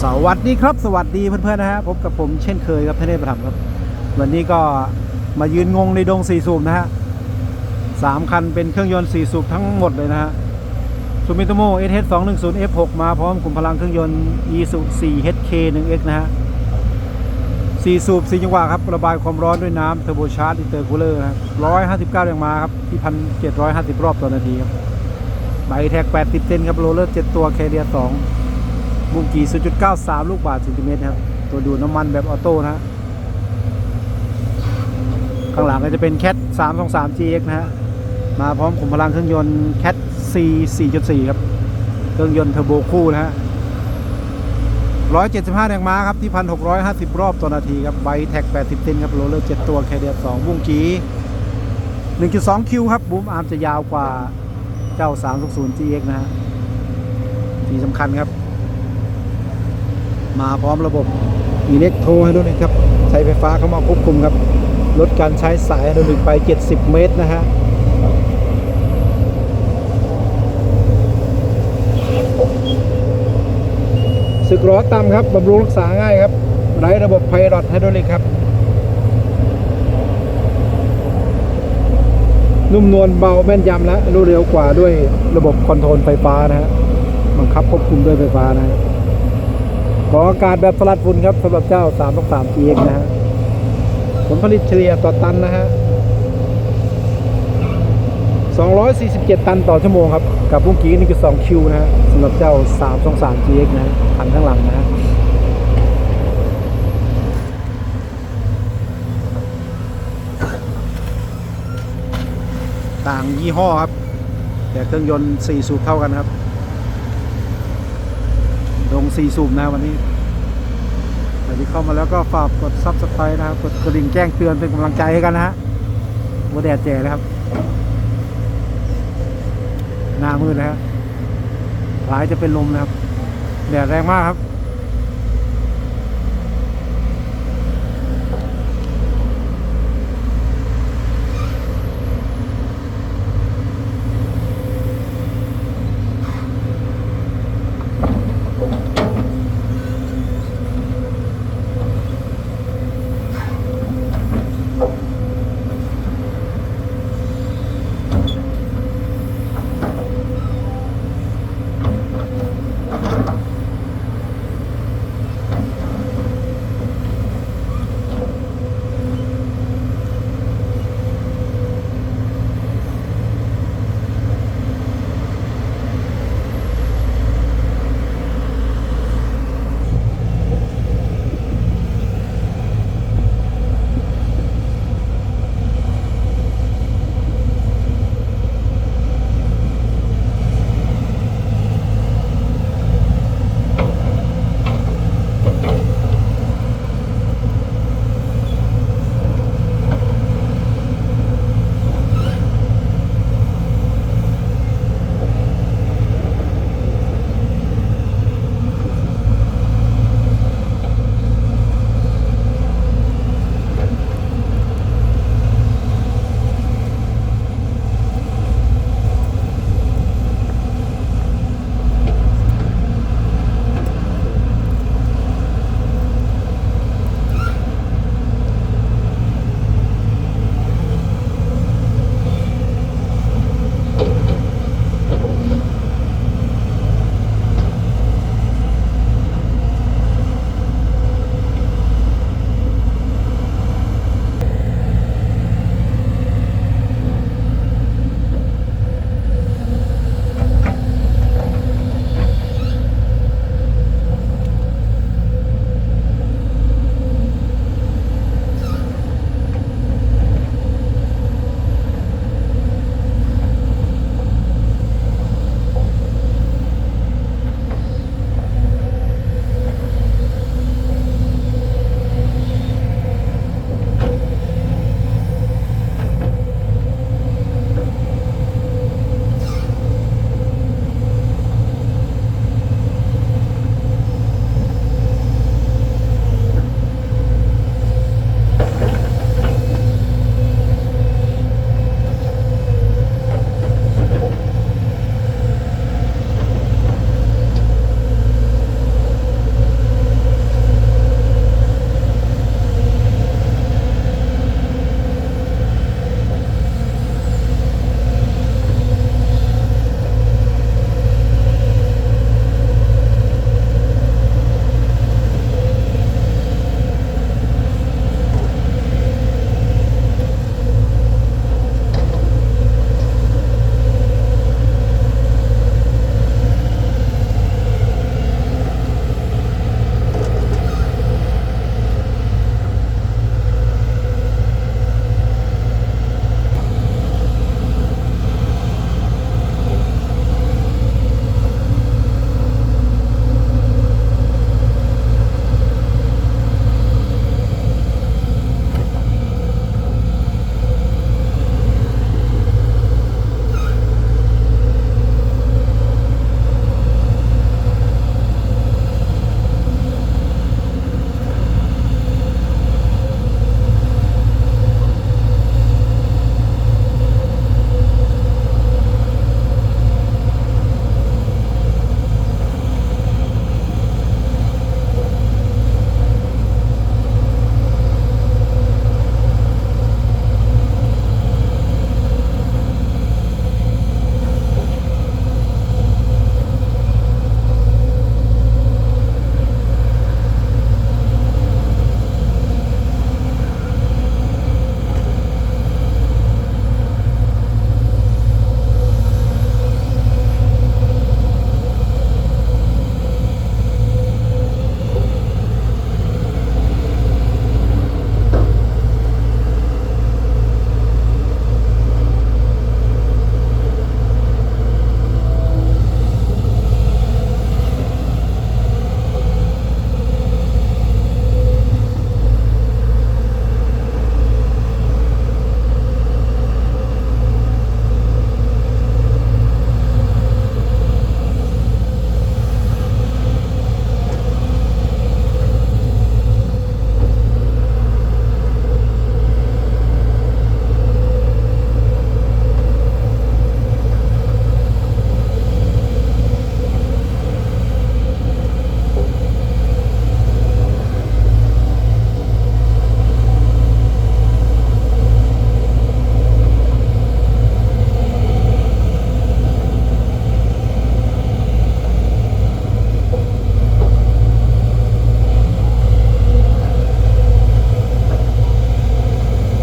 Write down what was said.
สวัสดีครับสวัสดีเพื่อนๆนะฮะพบกับผมเช่นเคยครับท่านเทพธรรมครับวันนี้ก็มายืนงงในดง4 สูบนะฮะ3 คันเป็นเครื่องยนต์4 สูบทั้งหมดเลยนะฮะซูมิโตโม SH210F6 มาพร้อมขุมพลังเครื่องยนต์ Isuzu 4HK1X นะฮะ4 สูบ4 จังหวะครับระบายความร้อนด้วยน้ำเทอร์โบชาร์จอินเตอร์คูลเลอร์นะ159 แรงม้าครับที่ 1,750 รอบต่อนาทีครับใบแท็ก80 เซนครับโรลเลอร์7 ตัวแคเรีย2มุมกี่ 0.93 ลูกบาศก์เซนติเมตรครับตัวดูดน้ำมันแบบออโต้นะฮะข้างหลังก็จะเป็นแคท 323 GX นะฮะมาพร้อมขุมพลังเครื่องยนต์แคท C 4.4 ครับเครื่องยนต์เทอร์โบคู่นะฮะ175 แรงม้าครับที่ 1,650 รอบต่อนาทีครับไบแท็ก80 เซนครับโรลเลอร์7 ตัวแคเรีย2มุมกี่ 1.2 คิวครับบูมอาร์มจะยาวกว่าเจ้า 360 GX นะฮะที่สำคัญครับมาพร้อมระบบอิเล็กโทรไฮดรอลิกครับใช้ไฟฟ้าเข้ามาควบคุมครับลดการใช้สายไฮดรอลิกไป70 เมตรนะฮะสึกล้อต่ำครับบำรุงรักษาง่ายครับไร้ระบบไพลอตไฮดรอลิกครับนุ่มนวลเบาแม่นยำและรวดเร็วกว่าด้วยระบบคอนโทรลไฟฟ้านะฮะบังคับควบคุมด้วยไฟฟ้านะขออากาศแบบสลัดฝุ่นครับสำหรับเจ้า 323 GX นะฮะผลผลิตเฉลี่ยต่อตันนะฮะ247 ตันต่อชั่วโมงครับกับพุ่งกี้ 1.2 คิวนะฮะสำหรับเจ้า 323 GX นะคันข้างหลังนะฮะต่างยี่ห้อครับแต่เครื่องยนต์4 สูบเท่ากันครับลง4 สูบนะวันนี้ใครที่เข้ามาแล้วก็ฝากกด Subscribe นะครับกดกระดิ่งแจ้งเตือนเป็นกำลังใจให้กันนะฮะวัวแดดแจ๋เลยครับหน้ามืดนะฮะหลายจะเป็นลมนะครับแดดแรงมากครับ